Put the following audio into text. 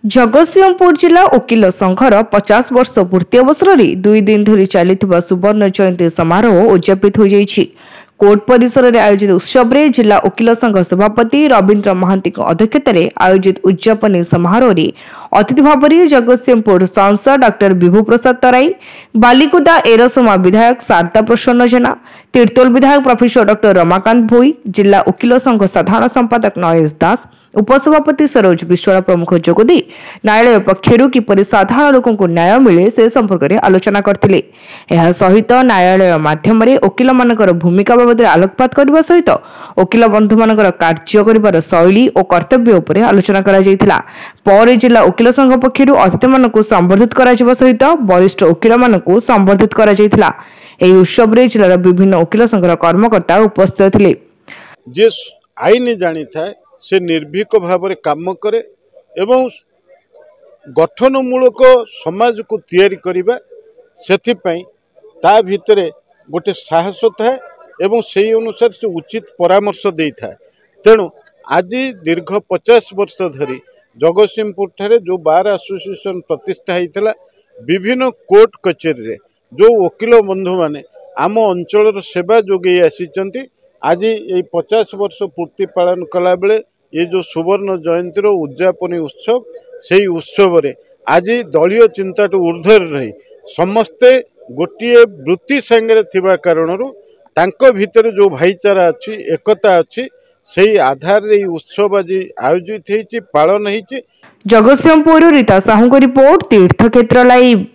जगतसिंहपुर जिला वकिल संघर 50 वर्ष पूर्ति अवसर में 2 दिन धरी चली सुवर्ण जयंती समारोह उद्यापित हो जाइछि। कोर्ट परिसर में आयोजित उत्सव में जिला वकिल संघ सभापति रवीन्द्र महांती अध्यक्षत आयोजित उद्यापनी समारोह में अतिथि भाव में जगतसिंहपुर सांसद डॉक्टर विभू प्रसाद तराई, बालिकुदा एरसमा विधायक शारदा प्रसन्न जेना, तीर्तोल विधायक प्रोफेसर डॉक्टर रमाकांत भोई, जिला वकिल संघ साधारण संपादक नयेश दास, उपसभापति सरोज विश्वाल प्रमुख जोगदे न्यायालय पक्षर किपर साधारण लोक न्याय मिले से संपर्क में आलोचना करते। सहित न्यायालय माध्यम वकिल मान भूमिका बाबद आलोकपात करने सहित वकिल बंधु मान कार्य कर शैली और कर्तव्य उपर आलोचना कर जिला वकिल संघ पक्षर अतिथि मान संबर्धित कर सहित वरिष्ठ वकिल मान संबर्धित कर उत्सव में जिलार विभिन्न वकिल संघर कर्मकर्ता उपस्थित थे। आईन जानी था से निर्भीक भाव में काम करे एवं गठनमूलक समाज को तैयारी करिबा सेथिपई ता भितरे गोटे साहस थाए एवं से अनुसार से उचित परामर्श दे था। तेणु आज दीर्घ 50 वर्ष धरी जगतसिंहपुर ठारे जो बार एसोसिएशन प्रतिष्ठा होता विभिन्न कोर्ट कचेरी जो वकिल बंधु माने आम अंचल सेवा जोगे आसी आज ये 50 वर्ष पूर्ति पालन कला बेले ये जो सुवर्ण जयंती उद्यापनी उत्सव से उत्सव रे आज दलीय चिंता ऊर्ध्वर रही समस्ते गोटे वृत्ति सांगे थिबा कारणरू तांको भीतर जो भाईचारा अच्छी एकता अच्छी से आधार रे उत्सव आज आयोजित होती पालन होती। जगतसिंहपुर रीता साहू को रिपोर्ट तीर्थक्षेत्र लाइव।